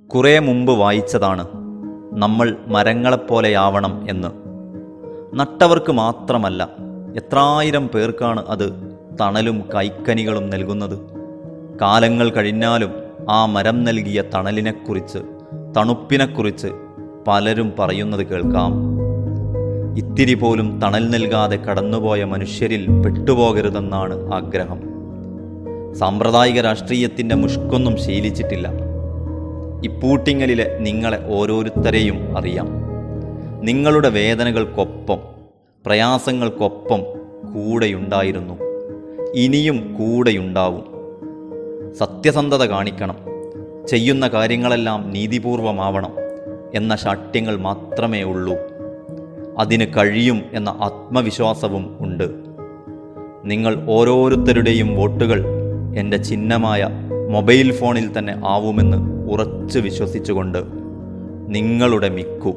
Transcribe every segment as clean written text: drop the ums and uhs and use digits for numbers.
കുറേ മുമ്പ് വായിച്ചതാണ് നമ്മൾ മരങ്ങളെപ്പോലെയാവണം എന്ന്. നട്ടവർക്ക് മാത്രമല്ല, എത്രായിരം പേർക്കാണ് അത് തണലും കൈക്കനികളും നൽകുന്നത്. കാലങ്ങൾ കഴിഞ്ഞാലും ആ മരം നൽകിയ തണലിനെക്കുറിച്ച്, തണുപ്പിനെക്കുറിച്ച് പലരും പറയുന്നത് കേൾക്കാം. ഇത്തിരി പോലും തണൽ നൽകാതെ കടന്നുപോയ മനുഷ്യരിൽ പെട്ടുപോകരുതെന്നാണ് ആഗ്രഹം. സാമ്പ്രദായിക രാഷ്ട്രീയത്തിൻ്റെ മുഷ്കൊന്നും ശീലിച്ചിട്ടില്ല. ഇപ്പൂട്ടിങ്ങലിലെ നിങ്ങളെ ഓരോരുത്തരെയും അറിയാം. നിങ്ങളുടെ വേദനകൾക്കൊപ്പം, പ്രയാസങ്ങൾക്കൊപ്പം കൂടെയുണ്ടായിരുന്നു, ഇനിയും കൂടെയുണ്ടാവും. സത്യസന്ധത കാണിക്കണം, ചെയ്യുന്ന കാര്യങ്ങളെല്ലാം നീതിപൂർവമാവണം എന്ന ശാഠ്യങ്ങൾ മാത്രമേ ഉള്ളൂ. അതിന് കഴിയും എന്ന ആത്മവിശ്വാസവും ഉണ്ട്. നിങ്ങൾ ഓരോരുത്തരുടെയും വോട്ടുകൾ എൻ്റെ ചിഹ്നമായ മൊബൈൽ ഫോണിൽ തന്നെ ആവുമെന്ന് ഉറച്ചു വിശ്വസിച്ചുകൊണ്ട് നിങ്ങളുടെ മിക്കു.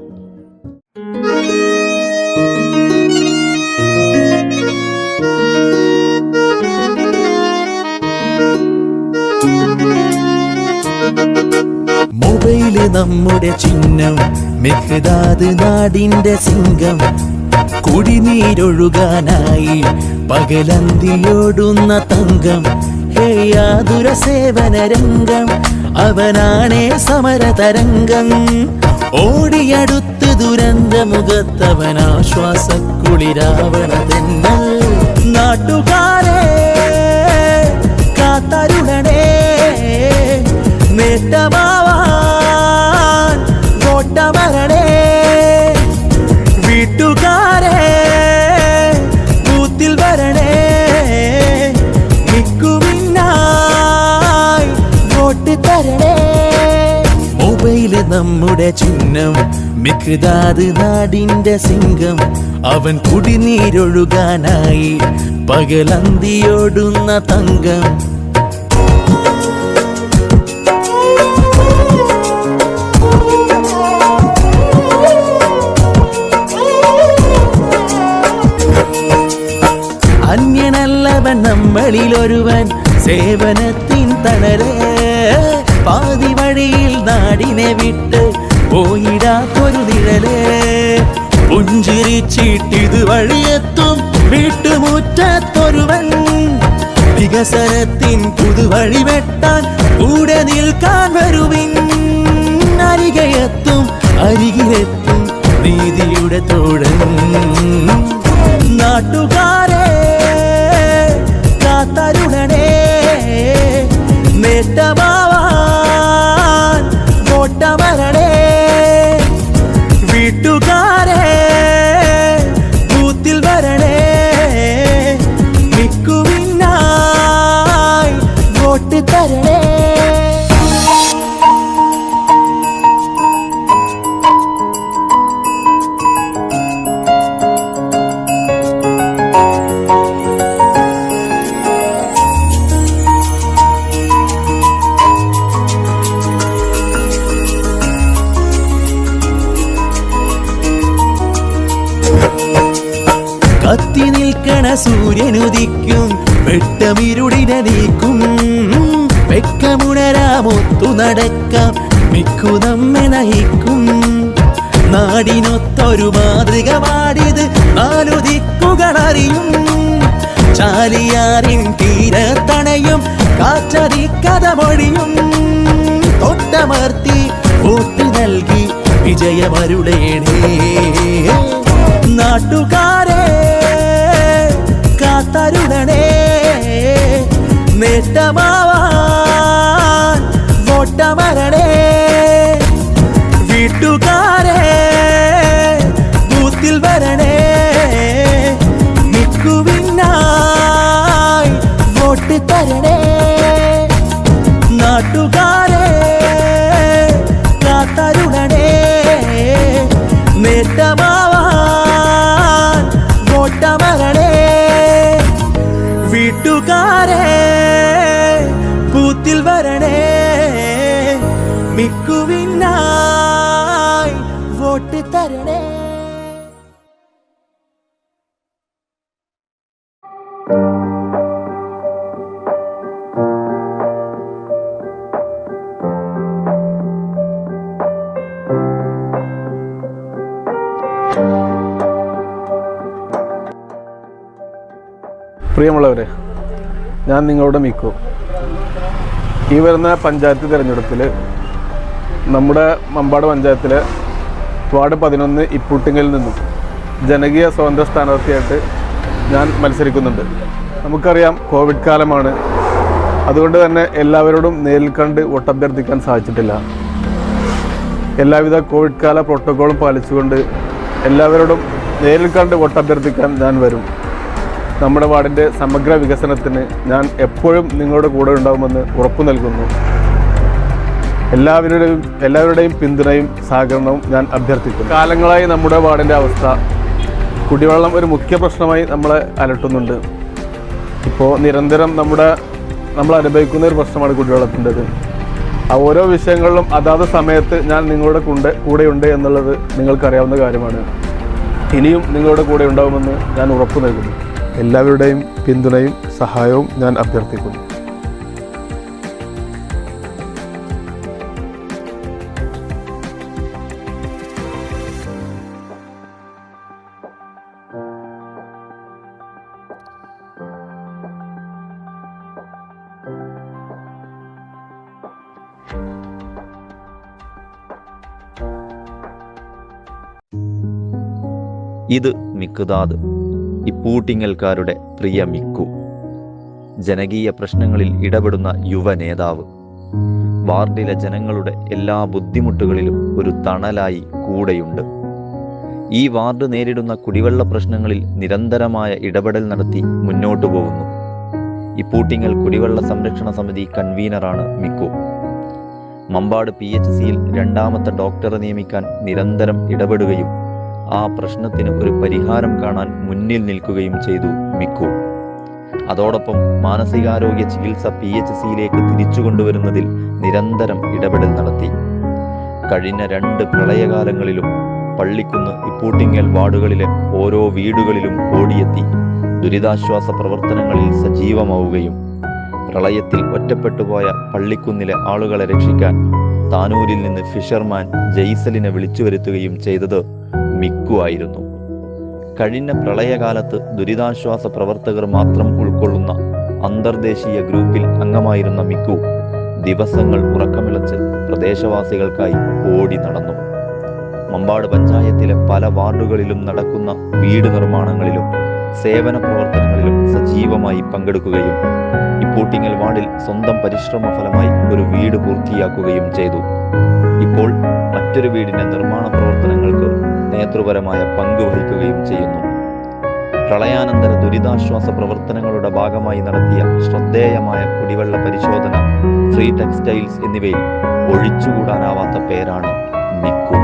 മൊബൈല് നമ്മുടെ ചിഹ്നം, മെഹ്ദാദ് നാടിന്റെ സിംഗം. കുടിനീരൊഴുകാനായി പകലന്തിയോടുന്ന തങ്കം. ഹേയാതുര സേവന രംഗം, അവനാണേ സമരതരംഗം. ഓടിയടുത്ത് ദുരന്ത മുഖത്തവനാശ്വാസക്കുളിരാവണ തെന്നൽ. നാട്ടുകാരെ കാത്തരുളണേ, നേട്ടമാവാൻ കോട്ടമരണേ. വീട്ടുകാരെ ബൂത്തിൽ വരണേ, മിക്കുവിനായി വോട്ട് തരണേ. മൊബൈല് നമ്മുടെ ചിഹ്നം, മിഹ്ദാദ് നാടിന്റെ സിംഗം. അവൻ കുടിനീരൊഴുകാനായി പകലന്തിയോടുന്ന തങ്കം. അന്യനല്ലവൻ നമ്മളിലൊരുവൻ, സേവനത്തിൻ തണലേ. പാതി വഴിയിൽ നാടിനെ വിട്ട് പോയിടാത്തൊരു നിഴലേ. പുഞ്ചിരിച്ചിട്ടിത് വഴിയെത്തും വീട്ടുമുറ്റത്തൊരുവൻ. വികസനത്തിൻ പുതുവഴി വെട്ടാൻ കൂടെ നിൽക്കാൻ വരുവിൻ. അരികെയെത്തും അരികിലെത്തും നീതിയുടെ തോഴൻ. നാട്ടുകാരെ കാത്തരുളണേ, നേട്ടമാവാൻ കോട്ടമരണേ. വീട്ടുകാരെ ബൂത്തിൽ വരണേ, മിക്കുവിനായി വോട്ട് തരണേ. കത്തി നിൽക്കണ സൂര്യനുദിക്കും, വെട്ടമിരുടിനെ നീക്കും. വെക്കമുണരാമൊത്തു നടക്കാം, മിക്കു നമ്മെ നയിക്കും. നാടിനൊത്തൊരു മാതൃക പാടിത് നാലു ദിക്കുകളറിയും. ചാലിയാറിൻ തീരത്തണയും കാറ്റടിക്കഥ മൊഴിയും. തൊട്ടമർത്തി വോട്ട് നൽകി വിജയമരുളേണേ. നാട്ടുകാരെ കാത്തരുളണേ, നേട്ടമാവാൻ വോട്ടമരണേ. വീട്ടുകാരെ ബൂത്തിൽ വരണേ, മിക്കുവിനായി വോട്ട് തരണേ. നാട്ടുകാരെ കാത്തരുളണേ, നേട്ടമാവാൻ വോട്ടമരണേ. വീട്ടുകാരെ ബൂത്തിൽ വരണേ, മിക്കുവിനായി വോട്ട് തരണേ. പ്രിയമുള്ളവരെ, ഞാൻ നിങ്ങളുടെ മിക്കു. ഈ വരുന്ന പഞ്ചായത്ത് തിരഞ്ഞെടുപ്പിൽ നമ്മുടെ മമ്പാട് പഞ്ചായത്തിലെ വാർഡ് 11 ഇപ്പൂട്ടിങ്ങിൽ നിന്നും ജനകീയ സ്വതന്ത്ര സ്ഥാനാർത്ഥിയായിട്ട് ഞാൻ മത്സരിക്കുന്നുണ്ട്. നമുക്കറിയാം, കോവിഡ് കാലമാണ്. അതുകൊണ്ട് തന്നെ എല്ലാവരോടും നേരിൽ കണ്ട് വോട്ടഭ്യർത്ഥിക്കാൻ സാധിച്ചിട്ടില്ല. എല്ലാവിധ കോവിഡ് കാല പ്രോട്ടോക്കോളും പാലിച്ചുകൊണ്ട് എല്ലാവരോടും നേരിൽ കണ്ട് വോട്ടഭ്യർത്ഥിക്കാൻ ഞാൻ വരും. നമ്മുടെ വാർഡിൻ്റെ സമഗ്ര വികസനത്തിന് ഞാൻ എപ്പോഴും നിങ്ങളുടെ കൂടെ ഉണ്ടാകുമെന്ന് ഉറപ്പു നൽകുന്നു. എല്ലാവരുടെയും പിന്തുണയും സഹകരണവും ഞാൻ അഭ്യർത്ഥിക്കുന്നു. കാലങ്ങളായി നമ്മുടെ വാർഡിൻ്റെ അവസ്ഥ, കുടിവെള്ളം ഒരു മുഖ്യ പ്രശ്നമായി നമ്മളെ അലട്ടുന്നുണ്ട്. ഇപ്പോൾ നിരന്തരം നമ്മൾ അനുഭവിക്കുന്ന ഒരു പ്രശ്നമാണ് കുടിവെള്ളത്തിൻ്റെത്. ആ ഓരോ വിഷയങ്ങളിലും അതാത് സമയത്ത് ഞാൻ നിങ്ങളുടെ കൂടെയുണ്ട് എന്നുള്ളത് നിങ്ങൾക്കറിയാവുന്ന കാര്യമാണ്. ഇനിയും നിങ്ങളുടെ കൂടെ ഉണ്ടാകുമെന്ന് ഞാൻ ഉറപ്പു നൽകുന്നു. എല്ലാവരുടെയും പിന്തുണയും സഹായവും ഞാൻ അഭ്യർത്ഥിക്കുന്നു. ഇത് മിക്കുദാദ്, ഇപ്പൂട്ടിങ്ങൽക്കാരുടെ പ്രിയ മിക്കു. ജനകീയ പ്രശ്നങ്ങളിൽ ഇടപെടുന്ന യുവ നേതാവ്. വാർഡിലെ ജനങ്ങളുടെ എല്ലാ ബുദ്ധിമുട്ടുകളിലും ഒരു തണലായി കൂടെയുണ്ട്. ഈ വാർഡ് നേരിടുന്ന കുടിവെള്ള പ്രശ്നങ്ങളിൽ നിരന്തരമായ ഇടപെടൽ നടത്തി മുന്നോട്ടു പോകുന്നു. ഇപ്പൂട്ടിങ്ങൽ കുടിവെള്ള സംരക്ഷണ സമിതി കൺവീനറാണ് മിക്കു. മമ്പാട് PHCയിൽ 2ാമത്തെ ഡോക്ടറെ നിയമിക്കാൻ നിരന്തരം ഇടപെടുകയും ആ പ്രശ്നത്തിന് ഒരു പരിഹാരം കാണാൻ മുന്നിൽ നിൽക്കുകയും ചെയ്തു മിക്കു. അതോടൊപ്പം മാനസികാരോഗ്യ ചികിത്സ PHCയിലേക്ക് തിരിച്ചു കൊണ്ടുവരുന്നതിൽ നിരന്തരം ഇടപെടൽ നടത്തി. കഴിഞ്ഞ 2 പ്രളയകാലങ്ങളിലും പള്ളിക്കുന്ന്, ഇപ്പൂട്ടിങ്ങൽ വാർഡുകളിലെ ഓരോ വീടുകളിലും ഓടിയെത്തി ദുരിതാശ്വാസ പ്രവർത്തനങ്ങളിൽ സജീവമാവുകയും പ്രളയത്തിൽ ഒറ്റപ്പെട്ടുപോയ പള്ളിക്കുന്നിലെ ആളുകളെ രക്ഷിക്കാൻ താനൂരിൽ നിന്ന് ഫിഷർമാൻ ജയ്സലിനെ വിളിച്ചു വരുത്തുകയും ചെയ്തത് മിക്കു ആയിരുന്നു. കഴിഞ്ഞ പ്രളയകാലത്ത് ദുരിതാശ്വാസ പ്രവർത്തകർ മാത്രം ഉൾക്കൊള്ളുന്ന അന്തർദേശീയ ഗ്രൂപ്പിൽ അംഗമായിരുന്ന മിക്കു ദിവസങ്ങൾ ഉറക്കമിളച്ച് പ്രദേശവാസികൾക്കായി ഓടി നടന്നു. മമ്പാട് പഞ്ചായത്തിലെ പല വാർഡുകളിലും നടക്കുന്ന വീട് നിർമ്മാണങ്ങളിലും സേവന പ്രവർത്തനങ്ങളിലും സജീവമായി പങ്കെടുക്കുകയും ഇപ്പൂട്ടിങ്ങൽ വാർഡിൽ സ്വന്തം പരിശ്രമ ഫലമായി ഒരു വീട് പൂർത്തിയാക്കുകയും ചെയ്തു. ഇപ്പോൾ മറ്റൊരു വീടിന്റെ നിർമ്മാണ പ്രവർത്തനങ്ങൾക്ക് നേതൃപരമായ പങ്ക് വഹിക്കുകയും ചെയ്യുന്നു. പ്രളയാനന്തര ദുരിതാശ്വാസ പ്രവർത്തനങ്ങളുടെ ഭാഗമായി നടത്തിയ ശ്രദ്ധേയമായ കുടിവെള്ള പരിശോധന, ഫ്രീ ടെക്സ്റ്റൈൽസ് എന്നിവയിൽ ഒഴിച്ചുകൂടാനാവാത്ത പേരാണ് മിക്കു.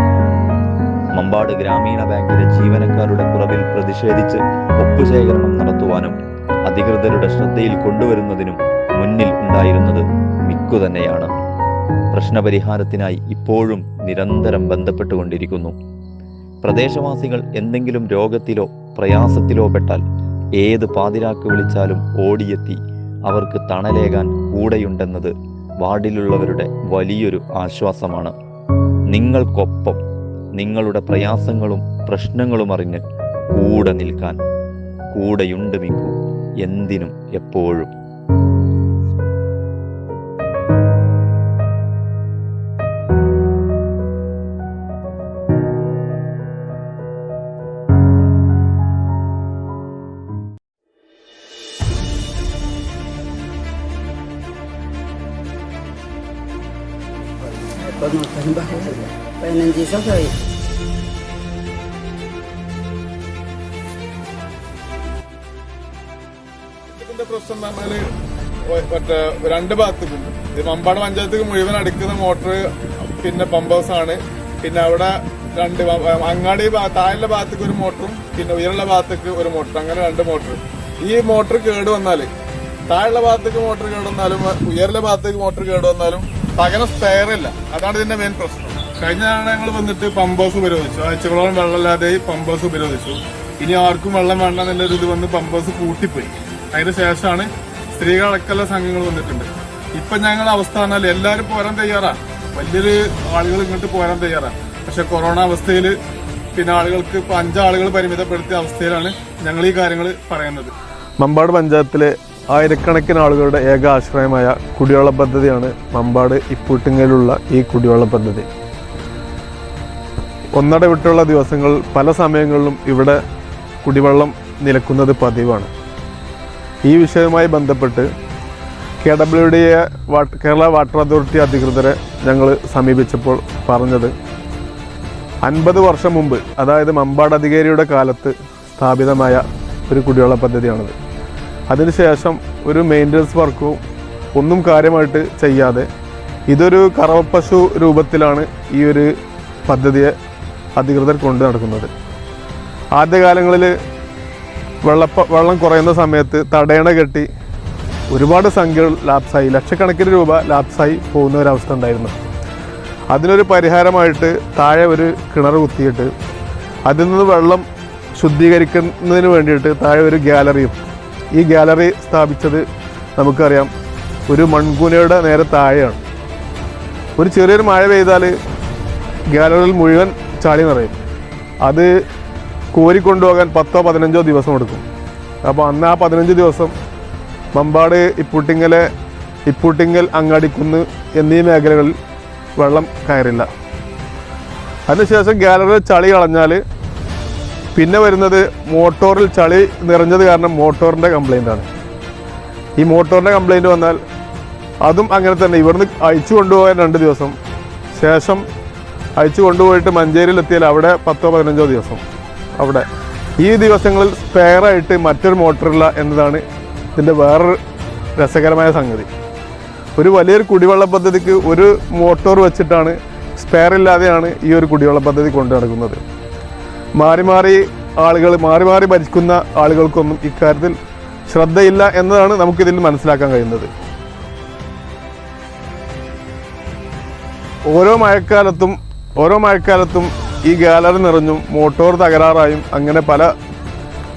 മമ്പാട് ഗ്രാമീണ ബാങ്കിലെ ജീവനക്കാരുടെ കുറവിൽ പ്രതിഷേധിച്ച് ഒപ്പുശേഖരണം നടത്തുവാനും അധികൃതരുടെ ശ്രദ്ധയിൽ കൊണ്ടുവരുന്നതിനും മുന്നിൽ ഉണ്ടായിരുന്നത് മിക്കു തന്നെയാണ്. പ്രശ്നപരിഹാരത്തിനായി ഇപ്പോഴും നിരന്തരം ബന്ധപ്പെട്ടുകൊണ്ടിരിക്കുന്നു. പ്രദേശവാസികൾ എന്തെങ്കിലും രോഗത്തിലോ പ്രയാസത്തിലോ പെട്ടാൽ ഏത് പാതിരാക്ക് വിളിച്ചാലും ഓടിയെത്തി അവർക്ക് തണലേകാൻ കൂടെയുണ്ടെന്നത് വാർഡിലുള്ളവരുടെ വലിയൊരു ആശ്വാസമാണ്. നിങ്ങൾക്കൊപ്പം നിങ്ങളുടെ പ്രയാസങ്ങളും പ്രശ്നങ്ങളും അറിഞ്ഞ് കൂടെ നിൽക്കാൻ കൂടെയുണ്ട് മിക്കു, എന്തിനും എപ്പോഴും. Painan Jisa kay. ഇതിന്റെ പ്രശ്നം എന്ന് പറഞ്ഞാല് മറ്റേ 2 ഭാഗത്തേക്കും മമ്പാട് പഞ്ചായത്തേക്ക് മുഴുവൻ അടിക്കുന്ന മോട്ടർ, പിന്നെ പമ്പ് ഹൗസ് ആണ്. പിന്നെ അവിടെ 2 അങ്ങാടി താഴെ ഭാഗത്തേക്ക് ഒരു മോട്ടറും പിന്നെ ഉയരുള്ള ഭാഗത്തേക്ക് ഒരു മോട്ടർ, അങ്ങനെ 2 മോട്ടർ. ഈ മോട്ടർ കേട് വന്നാല് താഴെ ഭാഗത്തേക്ക് മോട്ടർ കേട് വന്നാലും ഉയരുള്ള ഭാഗത്തേക്ക് മോട്ടർ കേട് വന്നാലും പകരം സ്പെയർ ഇല്ല. അതാണ് ഇതിന്റെ മെയിൻ പ്രശ്നം. കഴിഞ്ഞ തവണ ഞങ്ങൾ വന്നിട്ട് പമ്പ് ഹൗസ് ഉപരോധിച്ചു. ആഴ്ചകളോളം വെള്ളമില്ലാതെ പമ്പ് ഹൗസ് ഉപരോധിച്ചു. ഇനി ആർക്കും വെള്ളം വേണ്ട എന്നുള്ളൊരു ഇത് വന്ന് പമ്പ് ഹൗസ് പൂട്ടിപ്പോയി. അതിന് ശേഷമാണ് സ്ത്രീകളടക്കമുള്ള സംഘങ്ങൾ വന്നിട്ടുണ്ട്. ഇപ്പൊ ഞങ്ങളുടെ അവസ്ഥ പറഞ്ഞാൽ എല്ലാവരും പോരാൻ തയ്യാറാ, വലിയൊരു ആളുകൾ ഇങ്ങോട്ട് പോരാൻ തയ്യാറാ. പക്ഷെ കൊറോണ അവസ്ഥയിൽ പിന്നെ ആളുകൾക്ക് ഇപ്പൊ 5 ആളുകൾ പരിമിതപ്പെടുത്തിയ അവസ്ഥയിലാണ് ഞങ്ങൾ ഈ കാര്യങ്ങൾ പറയുന്നത്. മമ്പാട് പഞ്ചായത്തിലെ ആയിരക്കണക്കിന് ആളുകളുടെ ഏക ആശ്രയമായ കുടിവെള്ള പദ്ധതിയാണ് മമ്പാട് ഇപ്പൂട്ടിങ്ങലുള്ള ഈ കുടിവെള്ള പദ്ധതി. ഒന്നടവിട്ടുള്ള ദിവസങ്ങൾ പല സമയങ്ങളിലും ഇവിടെ കുടിവെള്ളം നിലക്കുന്നത് പതിവാണ്. ഈ വിഷയവുമായി ബന്ധപ്പെട്ട് KWDA കേരള വാട്ടർ അതോറിറ്റി അധികൃതരെ ഞങ്ങൾ സമീപിച്ചപ്പോൾ പറഞ്ഞത് 50 വർഷം മുമ്പ്, അതായത് മമ്പാട് അധികാരിയുടെ കാലത്ത് സ്ഥാപിതമായ ഒരു കുടിവെള്ള പദ്ധതിയാണിത്. അതിനുശേഷം ഒരു മെയിൻ്റനൻസ് വർക്കും ഒന്നും കാര്യമായിട്ട് ചെയ്യാതെ ഇതൊരു കറവപ്പശു രൂപത്തിലാണ് ഈ ഒരു പദ്ധതിയെ അധികൃതർ കൊണ്ടു നടക്കുന്നത്. ആദ്യകാലങ്ങളിൽ വെള്ളം കുറയുന്ന സമയത്ത് തടയണ കെട്ടി ഒരുപാട് സംഖ്യകൾ ലാപ്സായി, ലക്ഷക്കണക്കിന് രൂപ ലാപ്സായി പോകുന്ന ഒരവസ്ഥ ഉണ്ടായിരുന്നു. അതിനൊരു പരിഹാരമായിട്ട് താഴെ ഒരു കിണർ കുത്തിയിട്ട് അതിൽ നിന്ന് വെള്ളം ശുദ്ധീകരിക്കുന്നതിന് വേണ്ടിയിട്ട് താഴെ ഒരു ഗ്യാലറിയും, ഈ ഗ്യാലറി സ്ഥാപിച്ചത് നമുക്കറിയാം ഒരു മൺകൂനയുടെ നേരെ താഴെയാണ്. ഒരു ചെറിയൊരു മഴ പെയ്താൽ ഗ്യാലറിയിൽ മുഴുവൻ ചാടി നിറയും. അത് കോരിക്കൊണ്ടുപോകാൻ 10-15 ദിവസം എടുക്കും. അപ്പോൾ അന്ന് ആ 15 ദിവസം മമ്പാട് ഇപ്പൂട്ടിങ്ങൽ അങ്ങാടിക്കുന്ന് എന്നീ മേഖലകളിൽ വെള്ളം കയറില്ല. അതിനുശേഷം ഗ്യാലറിയിൽ ചളി കളഞ്ഞാൽ പിന്നെ വരുന്നത് മോട്ടോറിൽ ചളി നിറഞ്ഞത് കാരണം മോട്ടോറിൻ്റെ കംപ്ലൈൻ്റാണ്. ഈ മോട്ടോറിൻ്റെ കംപ്ലൈൻറ്റ് വന്നാൽ അതും അങ്ങനെ തന്നെ ഇവിടുന്ന് അയച്ചു കൊണ്ടുപോകാൻ 2 ദിവസം, ശേഷം അയച്ചു കൊണ്ടുപോയിട്ട് മഞ്ചേരിയിലെത്തിയാൽ അവിടെ 10-15 ദിവസം. അവിടെ ഈ ദിവസങ്ങളിൽ സ്പെയറായിട്ട് മറ്റൊരു മോട്ടറില്ല എന്നതാണ് ഇതിൻ്റെ വേറൊരു രസകരമായ സംഗതി. ഒരു വലിയൊരു കുടിവെള്ള പദ്ധതിക്ക് ഒരു മോട്ടോർ വെച്ചിട്ടാണ്, സ്പെയർ ഇല്ലാതെയാണ് ഈ ഒരു കുടിവെള്ള പദ്ധതി കൊണ്ടു നടക്കുന്നത്. മാറി മാറി ഭരിക്കുന്ന ആളുകൾക്കൊന്നും ഇക്കാര്യത്തിൽ ശ്രദ്ധയില്ല എന്നതാണ് നമുക്കിതിൽ മനസ്സിലാക്കാൻ കഴിയുന്നത്. ഓരോ മഴക്കാലത്തും ഈ ഗ്യാലറി നിറഞ്ഞും മോട്ടോർ തകരാറായും അങ്ങനെ പല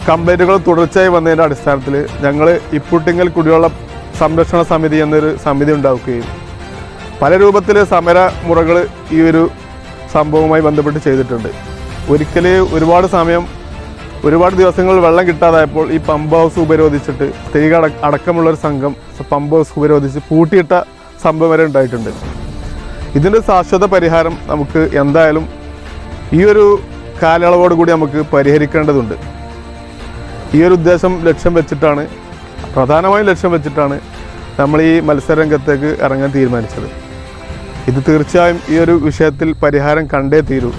കംപ്ലൈൻറ്റുകൾ തുടർച്ചയായി വന്നതിൻ്റെ അടിസ്ഥാനത്തിൽ ഞങ്ങൾ ഇപ്പൂട്ടിങ്ങൽ കുടിവെള്ള സംരക്ഷണ സമിതി എന്നൊരു സമിതി ഉണ്ടാക്കുകയും പല രൂപത്തിൽ സമര മുറകൾ ഈ ഒരു സംഭവവുമായി ബന്ധപ്പെട്ട് ചെയ്തിട്ടുണ്ട്. ഒരിക്കൽ ഒരുപാട് ദിവസങ്ങൾ വെള്ളം കിട്ടാതായപ്പോൾ ഈ പമ്പ് ഹൗസ് ഉപരോധിച്ചിട്ട് സ്ത്രീകൾ അടക്കമുള്ളൊരു സംഘം പമ്പ് ഹൗസ് ഉപരോധിച്ച് പൂട്ടിയിട്ട സംഭവം വരെ ഉണ്ടായിട്ടുണ്ട്. ഇതിൻ്റെ ശാശ്വത പരിഹാരം നമുക്ക് എന്തായാലും ഈ ഒരു കാലയളവോടുകൂടി നമുക്ക് പരിഹരിക്കേണ്ടതുണ്ട്. ഈ ഒരു പ്രധാനമായും ലക്ഷ്യം വെച്ചിട്ടാണ് നമ്മൾ ഈ മത്സരരംഗത്തേക്ക് ഇറങ്ങാൻ തീരുമാനിച്ചത്. ഇത് തീർച്ചയായും ഈ ഒരു വിഷയത്തിൽ പരിഹാരം കണ്ടേ തീരൂ.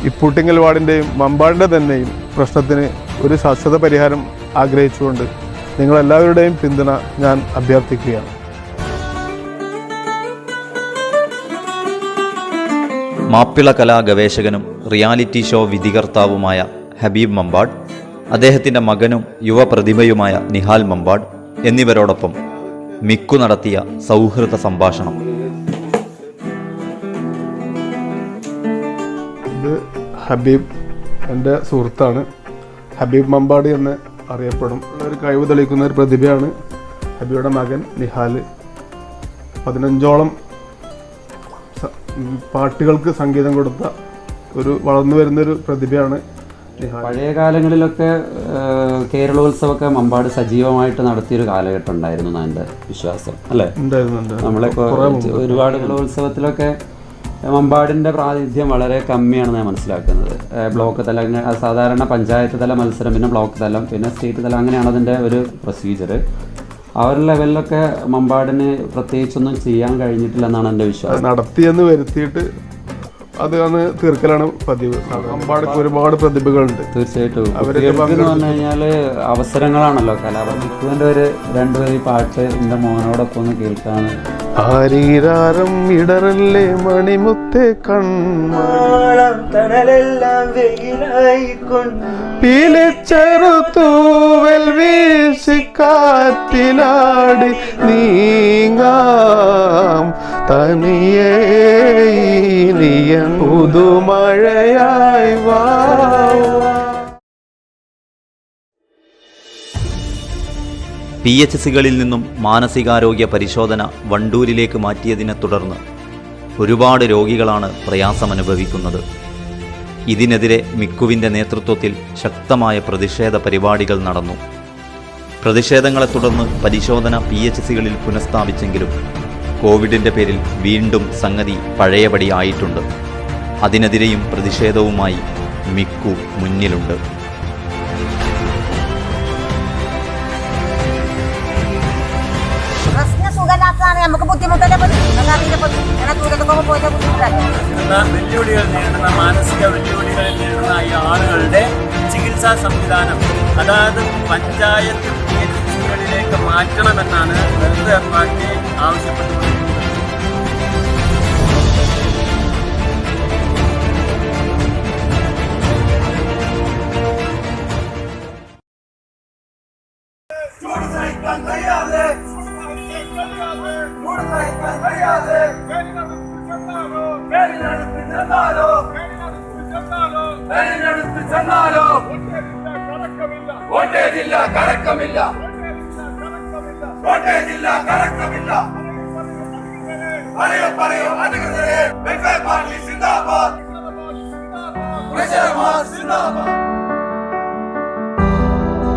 ഇപ്പൂട്ടിങ്ങൽ വാർഡിൻ്റെയും മമ്പാടിൻ്റെ തന്നെയും പ്രശ്നത്തിന് ഒരു ശാശ്വത പരിഹാരം ആഗ്രഹിച്ചുകൊണ്ട് നിങ്ങളെല്ലാവരുടെയും പിന്തുണ ഞാൻ അഭ്യർത്ഥിക്കുകയാണ്. മാപ്പിള കലാ ഗവേഷകനും റിയാലിറ്റി ഷോ വിധികർത്താവുമായ ഹബീബ് മമ്പാട്, അദ്ദേഹത്തിൻ്റെ മകനും യുവപ്രതിഭയുമായ നിഹാൽ മമ്പാട് എന്നിവരോടൊപ്പം മിക്കു നടത്തിയ സൗഹൃദ സംഭാഷണം. ഇത് ഹബീബ് എൻ്റെ സുഹൃത്താണ്. ഹബീബ് മമ്പാട് എന്ന് അറിയപ്പെടും. ഒരു കഴിവ് തെളിയിക്കുന്ന ഒരു പ്രതിഭയാണ് ഹബീബിയുടെ മകൻ നിഹാൽ. 15ഓളം പാട്ടുകൾക്ക് സംഗീതം കൊടുത്ത വളർന്നു വരുന്നൊരു പ്രതിഭയാണ് നിഹാൽ. പഴയ കാലങ്ങളിലൊക്കെ കേരളോത്സവമൊക്കെ മമ്പാട് സജീവമായിട്ട് നടത്തിയൊരു കാലഘട്ടം ഉണ്ടായിരുന്നു എന്നാണ് എൻ്റെ വിശ്വാസം, അല്ലേ? നമ്മളൊക്കെ ഒരുപാട് കേരളോത്സവത്തിലൊക്കെ മമ്പാടിൻ്റെ പ്രാതിനിധ്യം വളരെ കമ്മിയാണെന്ന് ഞാൻ മനസ്സിലാക്കുന്നത്. ബ്ലോക്ക് തലം, സാധാരണ പഞ്ചായത്ത് തല മത്സരം, പിന്നെ ബ്ലോക്ക് തലം, പിന്നെ സ്റ്റേറ്റ് തലം, അങ്ങനെയാണ് അതിൻ്റെ ഒരു പ്രൊസീജിയർ. ആ ഒരു ലെവലിലൊക്കെ മമ്പാടിന് പ്രത്യേകിച്ചൊന്നും ചെയ്യാൻ കഴിഞ്ഞിട്ടില്ലെന്നാണ് എൻ്റെ വിശ്വാസം. നടത്തിയെന്ന് വരുത്തിയിട്ട് അതാണ് തീർക്കലാണ് പതിവ്. മമ്പാടിക്ക് ഒരുപാട് പ്രതിഭകളുണ്ട്. തീർച്ചയായിട്ടും എന്ന് പറഞ്ഞു കഴിഞ്ഞാൽ അവസരങ്ങളാണല്ലോ കലാപരിക്കുവിൻ്റെ ഒരു 2 വരി പാട്ട് എൻ്റെ മോനോടൊപ്പം ഒന്ന് കേൾക്കാണ്. ആരീരാരം ഇടറല്ലേ മണിമുത്തേ കൺമണെല്ലാം പിലിച്ചെറുത്തൂവൽ വീശി കാറ്റിലാടി നീങ്ങാം തനിയേ പുതുമഴയായി വാ. PHCകളിൽ നിന്നും മാനസികാരോഗ്യ പരിശോധന വണ്ടൂരിലേക്ക് മാറ്റിയതിനെ തുടർന്ന് ഒരുപാട് രോഗികളാണ് പ്രയാസമനുഭവിക്കുന്നത്. ഇതിനെതിരെ മിക്കുവിൻ്റെ നേതൃത്വത്തിൽ ശക്തമായ പ്രതിഷേധ പരിപാടികൾ നടന്നു. പ്രതിഷേധങ്ങളെ തുടർന്ന് പരിശോധന PHCകളിൽ പുനഃസ്ഥാപിച്ചെങ്കിലും കോവിഡിൻ്റെ പേരിൽ വീണ്ടും സംഗതി പഴയപടി ആയിട്ടുണ്ട്. അതിനെതിരെയും പ്രതിഷേധവുമായി മിക്കു മുന്നിലുണ്ട്. നമുക്ക് ബുദ്ധിമുട്ടല്ലേ ദൂരത്തൊക്കെ പോയിട്ട് ബുദ്ധിമുട്ടല്ലേ. വെല്ലുവിളികൾ നേരിടുന്ന മാനസിക വെല്ലുവിളികളിൽ നേരിടുന്ന ഈ ആളുകളുടെ ചികിത്സാ സംവിധാനം അതായത് പഞ്ചായത്ത് PHCകളിലേക്ക് മാറ്റണമെന്നാണ് വെൽഫെയർ പാർട്ടി ആവശ്യപ്പെട്ടുകൊണ്ടിരിക്കുന്നത്.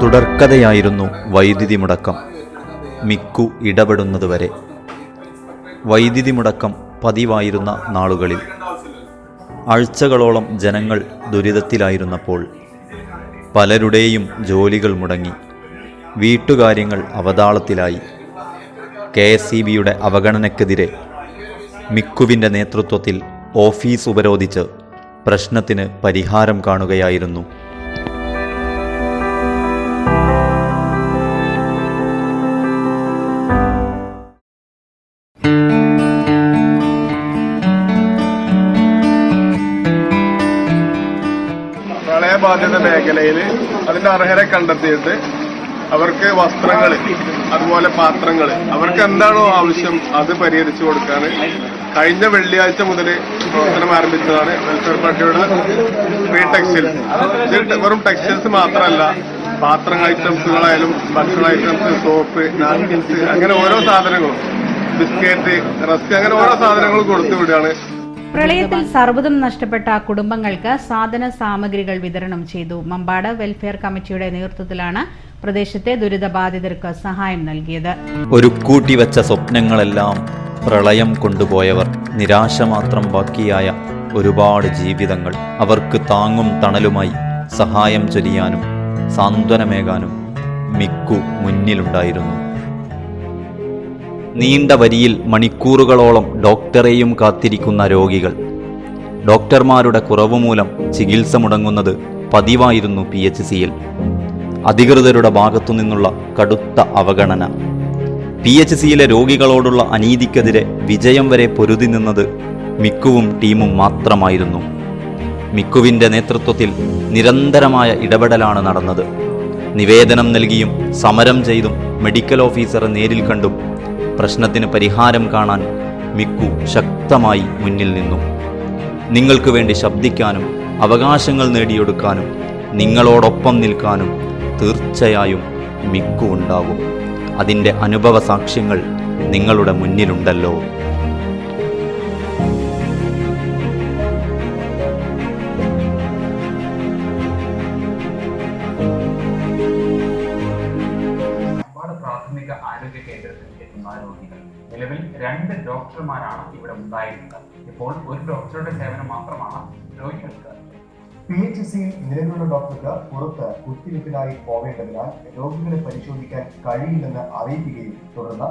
തുടർക്കഥയായിരുന്നു വൈദ്യുതി മുടക്കം. മിക്കു ഇടപെടുന്നതുവരെ. വൈദ്യുതി മുടക്കം പതിവായിരുന്ന നാളുകളിൽ ആഴ്ചകളോളം ജനങ്ങൾ ദുരിതത്തിലായിരുന്നപ്പോൾ പലരുടെയും ജോലികൾ മുടങ്ങി, വീട്ടുകാര്യങ്ങൾ അവതാളത്തിലായി. KSEBയുടെ അവഗണനയ്ക്കെതിരെ മിക്കുവിൻ്റെ നേതൃത്വത്തിൽ ഓഫീസ് ഉപരോധിച്ച് പ്രശ്നത്തിന് പരിഹാരം കാണുകയായിരുന്നു. പ്രളയബാധിത മേഖലയിൽ അതിൻ്റെ അർഹരെ കണ്ടെത്തിയിട്ട് അവർക്ക് വസ്ത്രങ്ങൾ, അതുപോലെ പാത്രങ്ങൾ, അവർക്ക് എന്താണോ ആവശ്യം അത് പരിഹരിച്ചു കൊടുക്കാൻ കഴിഞ്ഞ വെള്ളിയാഴ്ച മുതൽ പ്രവർത്തനം ആരംഭിച്ചതാണ് വെൽഫെയർ പാർട്ടിയുടെ ഫ്രീ ടെക്സ്റ്റൈൽസ്. ഇത് വെറും ടെക്സ്റ്റൈൽസ് മാത്രമല്ല, പാത്രങ്ങൾ ഐറ്റംസുകളായാലും ഭക്ഷണ ഐറ്റംസ്, സോപ്പ്, നാപ്കിൻസ്, അങ്ങനെ ഓരോ സാധനങ്ങളും, ബിസ്ക്കറ്റ്, റസ്ക്, അങ്ങനെ ഓരോ സാധനങ്ങളും കൊടുത്തു വിടുകയാണ്. പ്രളയത്തിൽ സർവ്വതും നഷ്ടപ്പെട്ട കുടുംബങ്ങൾക്ക് സാധന സാമഗ്രികൾ വിതരണം ചെയ്തു. മമ്പാട് വെൽഫെയർ കമ്മിറ്റിയുടെ നേതൃത്വത്തിലാണ് പ്രദേശത്തെ ദുരിതബാധിതർക്ക് സഹായം നൽകിയത്. ഒരു കൂട്ടിവെച്ച സ്വപ്നങ്ങളെല്ലാം പ്രളയം കൊണ്ടുപോയവർ, നിരാശ മാത്രം ബാക്കിയായ ഒരുപാട് ജീവിതങ്ങൾ. അവർക്ക് താങ്ങും തണലുമായി സഹായം ചൊരിയാനും സാന്ത്വനമേകാനും മിക്കു മുന്നിലുണ്ടായിരുന്നു. നീണ്ട വരിയിൽ മണിക്കൂറുകളോളം ഡോക്ടറെയും കാത്തിരിക്കുന്ന രോഗികൾ. ഡോക്ടർമാരുടെ കുറവ് മൂലം ചികിത്സ മുടങ്ങുന്നത് പതിവായിരുന്നു PHCയിൽ. അധികൃതരുടെ ഭാഗത്തുനിന്നുള്ള കടുത്ത അവഗണന. PHCയിലെ രോഗികളോടുള്ള അനീതിക്കെതിരെ വിജയം വരെ പൊരുതി നിന്നത് മിക്കുവും ടീമും മാത്രമായിരുന്നു. മിക്കുവിൻ്റെ നേതൃത്വത്തിൽ നിരന്തരമായ ഇടപെടലാണ് നടന്നത്. നിവേദനം നൽകിയും സമരം ചെയ്തും മെഡിക്കൽ ഓഫീസറെ നേരിൽ കണ്ടും പ്രശ്നത്തിന് പരിഹാരം കാണാൻ മിക്കു ശക്തമായി മുന്നിൽ നിന്നു. നിങ്ങൾക്ക് വേണ്ടി ശബ്ദിക്കാനും അവകാശങ്ങൾ നേടിയെടുക്കാനും നിങ്ങളോടൊപ്പം നിൽക്കാനും തീർച്ചയായും മിക്കു ഉണ്ടാകും. അതിൻ്റെ അനുഭവ സാക്ഷ്യങ്ങൾ നിങ്ങളുടെ മുന്നിലുണ്ടല്ലോ. പ്രാഥമിക ആരോഗ്യ കേന്ദ്രത്തിൽ എത്തുന്ന രോഗികൾ നിലവിൽ 2 ഡോക്ടർമാരാണ് ഇവിടെ ഉണ്ടായിരുന്നത്. ഇപ്പോൾ ഒരു ഡോക്ടറുടെ സേവനം മാത്രമാണ് രോഗികൾക്ക്. PHCയിൽ നിലവിലുള്ള ഡോക്ടർക്ക് പുറത്ത് കുത്തിവയ്പ്പിനായി പോവേണ്ടതിനാൽ രോഗികളെ പരിശോധിക്കാൻ കഴിയില്ലെന്ന് അറിയിക്കുകയും തുടർന്ന്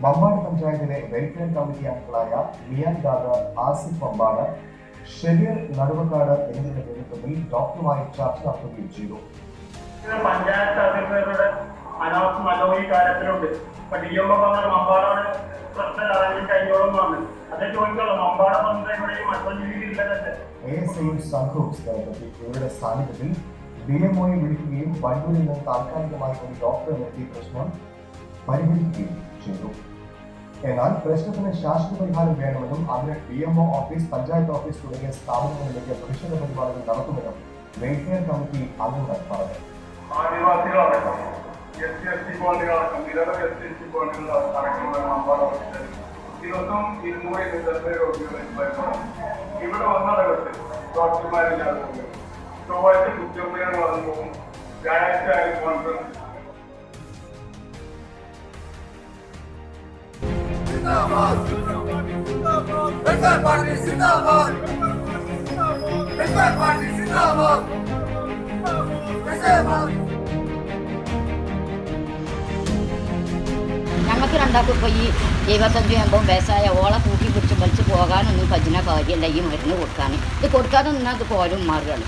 മമ്പാട് പഞ്ചായത്തിലെ വെൽഫെയർ കമ്മിറ്റി അംഗങ്ങളായ മിയാൻ ദാദ, ആസിഫ് മമ്പാട്, ഷെബീർ നടുവക്കാട് എന്നിവരുടെ നേതൃത്വത്തിൽ ഡോക്ടറുമായി ചർച്ച നടത്തുകയും ചെയ്തു. പഞ്ചായത്ത് അധികൃതരുടെ അനാവശ്യം നല്ലോ ഈ കാര്യത്തിലുണ്ട്. ഇപ്പൊ DMO പറഞ്ഞ മമ്പാടാണ് പ്രശ്നം അറിയാൻ കഴിഞ്ഞോളെന്നാണ്. അതേ ചോദിക്കുള്ളൂ, മമ്പാട പഞ്ചായത്ത് മറ്റൊരു രീതിയിലുള്ളതല്ലേ. ASIയും സംഘവും സ്ഥലത്തെത്തി ഇവരുടെ സാന്നിധ്യത്തിൽ DMOയെ വിളിക്കുകയും വണ്ടൂരിൽ നിന്ന് താൽക്കാലികമായി ഒരു ഡോക്ടറെ നിർത്തി പ്രശ്നം പരിഹരിക്കുകയും ചെയ്തു. എന്നാൽ പ്രശ്നത്തിന് ശാശ്വത പരിഹാരം വേണമെന്നും അതിന് DMO ഓഫീസ്, പഞ്ചായത്ത് ഓഫീസ് തുടങ്ങിയ സ്ഥാപനങ്ങളിലേക്ക് പ്രതിഷേധ പരിപാടികൾ നടത്തുമെന്നും വെൽഫെയർ കമ്മിറ്റി അംഗങ്ങൾ പറഞ്ഞു. ആദിവാസികളടക്കം SC കോളനികളടക്കം നിരവധി SC കോളനികൾ അടക്കമുള്ള മമ്പാട് ദിവസം 200 രോഗികളെ ഇവിടെ വന്നടകത്ത് ഡോക്ടർമാരില്ലാതെ ചൊവ്വാഴ്ച കുറ്റമ്മയെന്ന് പറഞ്ഞു പോകും, വ്യാഴാഴ്ച കോൺഫറൻസ്. ഞങ്ങൾക്ക് രണ്ടാൾക്കും ഇപ്പോൾ ഈ 75-80 വയസ്സായ ഓളെ കൂട്ടി പിടിച്ച് വലിച്ച് പോകാനൊന്നും പറ്റുന്ന കാര്യമല്ല ഈ മരുന്ന് കൊടുക്കാൻ. ഇത് കൊടുക്കാതെ നിന്നാൽ അത് കോലും മാറുകയാണ്.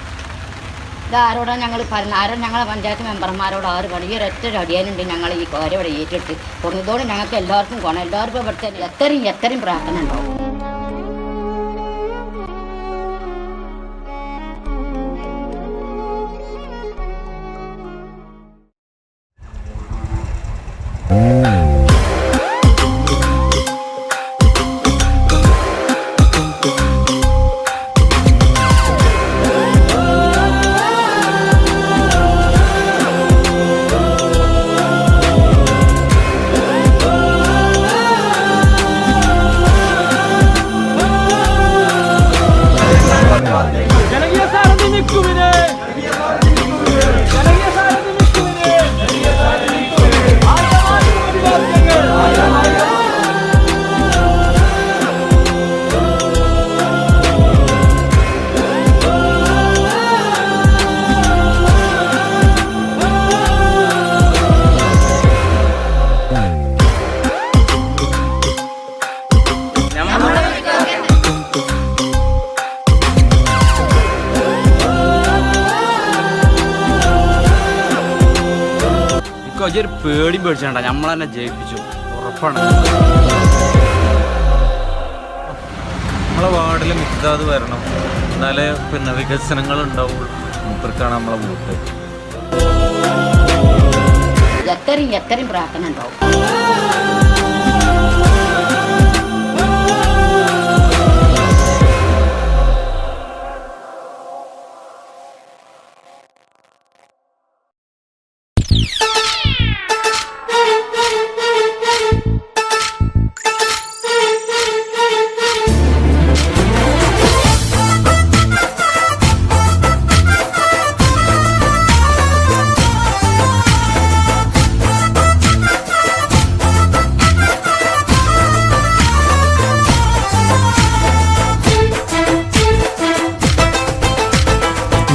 ഇത് ആരോടാണ് ഞങ്ങൾ പറഞ്ഞത്? ഞങ്ങളെ പഞ്ചായത്ത് മെമ്പർമാരോട് ആര് പറഞ്ഞു? ഈ ഒരൊറ്റ അടിയാനുണ്ട് ഞങ്ങൾ ഈ കാര്യം ഇവിടെ ഏറ്റെടുത്ത് കുറഞ്ഞതോടെ ഞങ്ങൾക്ക് എല്ലാവർക്കും കാണാം. എല്ലാവർക്കും ഇവിടുത്തെ എത്രയും പ്രാർത്ഥന ഉണ്ടാവും. ഒരു പേടിയും പേടിച്ചേണ്ട, നമ്മൾ തന്നെ ജയിപ്പിച്ചു, ഉറപ്പാണ്. നമ്മളെ വാർഡിൽ മിക്താത് വരണം, എന്നാലേ പിന്നെ വികസനങ്ങൾ ഉണ്ടാവുള്ളൂ. മൂപ്പർക്കാണ് നമ്മളെ വോട്ട്. എത്രയും പ്രാർത്ഥന ഉണ്ടാവും.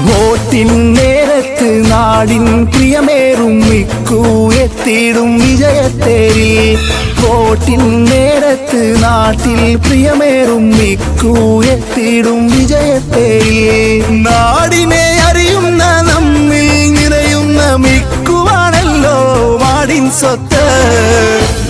വോട്ടിൻ നേരത്ത് നാടിൻ പ്രിയമേറും മിക്കു എത്തിയിടും വിജയത്തേരി. വോട്ടിൻ നേരത്ത് നാട്ടിൽ പ്രിയമേറും മിക്കു എത്തിയിടും വിജയത്തേരി. നാടിനെ അറിയുന്ന നമ്മിൽ നിറയുന്ന മിക്കുവാണല്ലോ നാടിൻ സ്വത്ത്.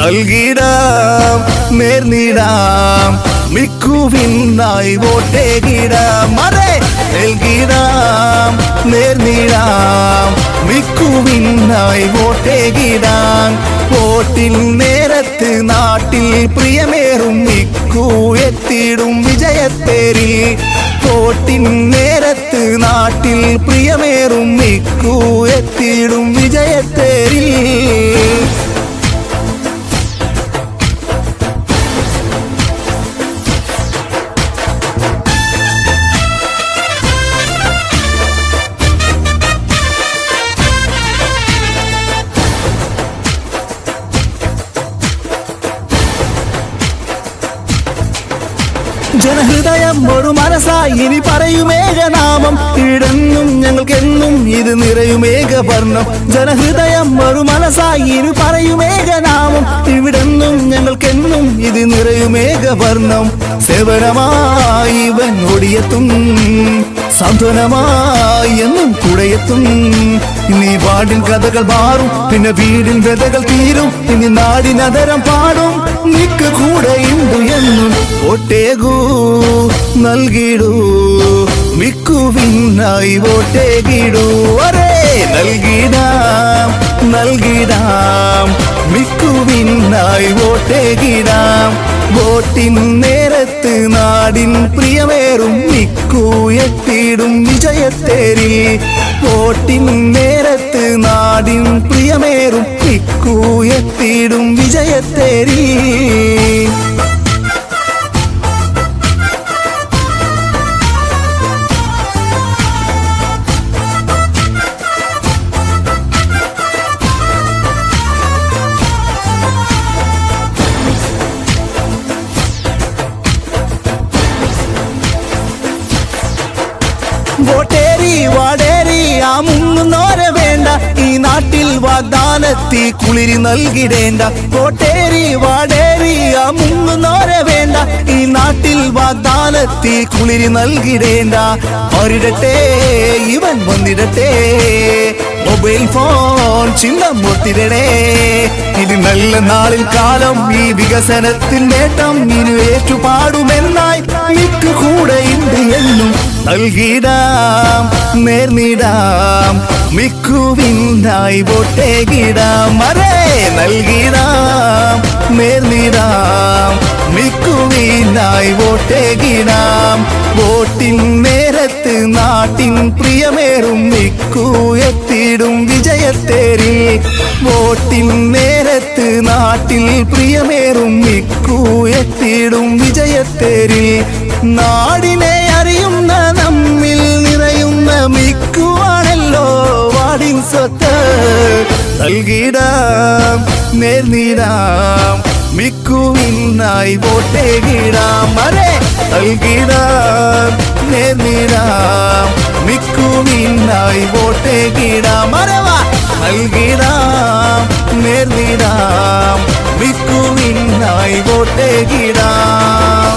നൽകിടാം നേർന്നിടാം മിക്കുവിനായി വോട്ടേകിടാം. മറേ നൽകിടാം നേർന്നിടാം മിക്കുവിനായി വോട്ടേകിടാം. വോട്ടിൻ നേരത്ത് നാട്ടിൽ പ്രിയമേറും മിക്കു എത്തിയിടും വിജയത്തേരിൽ. വോട്ടിൻ നേരത്ത് നാട്ടിൽ പ്രിയമേറും മിക്കു എത്തിയിടും വിജയത്തേരിൽ. ജനഹൃദയം ഒരു മനസ്സായി ഇനി പറയുമേകനാമം. ഇവിടെന്നും ഞങ്ങൾക്കെന്നും ഇത് നിറയുമേകവർണ്ണം. ജനഹൃദയം ഒരു മനസ്സായി ഇനി പറയുമേകനാമം. ഇവിടെന്നും ഞങ്ങൾക്കെന്നും ഇത് നിറയുമേകവർണ്ണം. സേവനമായി ഇവൻ ഓടിയെത്തും, സാന്ത്വനമായി എന്നും കൂടെയെത്തും. ഇനി വാർഡിൻ കഥകൾ മാറും, പിന്നെ വീടിൻ വ്യതകൾ തീരും. ഇനി നാടിനതരം പാടും, നിക്ക് കൂടെയുണ്ട് എന്നും. വോട്ടേകൂ നൽകിടൂ മിക്കുവിനായി വോട്ടേകിടൂ. അരേ നൽകിടാം നൽകിടാം മിക്കുവിനായി വോട്ടേകിടാം. വോട്ടിൻ നേരത്ത് നാടിൻ പ്രിയമേറും മിക്കു എത്തിയിടും വിജയത്തേരിൽ. വോട്ടിൻ നേരത്ത് നാടിൻ പ്രിയമേറും മിക്കു എത്തിയിടും വിജയത്തേരിൽ. വോട്ടേരി വാടേരി ആ മുങ്ങുന്നോരെ വേണ്ട, ഈ നാട്ടിൽ വാഗ്ദാനത്തി കുളിരി നൽകിടേണ്ട. വോട്ടേരി വാടേരി ആ മുങ്ങുന്നോരെ വേണ്ട, ഈ നാട്ടിൽ വാഗ്ദാനത്തി കുളിരി നൽകിടേണ്ട. മാറിടട്ടെ ഇവൻ വന്നിടട്ടെ, മൊബൈൽ ഫോൺ ചിഹ്നം ഒത്തിരടേ. ഇനി നല്ല നാളിൽ കാലം ഈ വികസനത്തിൽ നേട്ടം ഇനി ഏറ്റുപാടുമെന്നായി മിക്ക് കൂടെ ഉണ്ട് എന്നും നൽകിടാം നേർന്നിടാം മിക്കുവിനായി വോട്ടേകിടാം. അരേ നൽകിടാം നേർന്നിടാം മിക്കുവിനായി വോട്ടേകിടാം. വോട്ടിൻ നേരത്ത് നാട്ടിൻ പ്രിയമേറും മിക്കു എത്തിടും വിജയത്തേരിൽ. വോട്ടിൻ നേരത്ത് നാട്ടിൽ പ്രിയമേറും മിക്കു എത്തിടും വിജയത്തേരിൽ. നാടിനെ അറിയുന്ന നമ്മിൽ നിറയുന്ന മിക്കുവാണല്ലോ വാടിൻ സ്വത്ത്. നൽകിടാം നേർന്നിടാം മിക്കുവിനായി വോട്ടേകിടാം. അരേ നൽകിടാം നേർന്നിടാം മിക്കുവിനായി വോട്ടേകിടാം. അരവാ നൽകിടാം നേർന്നിടാം മിക്കുവിനായി വോട്ടേകിടാം.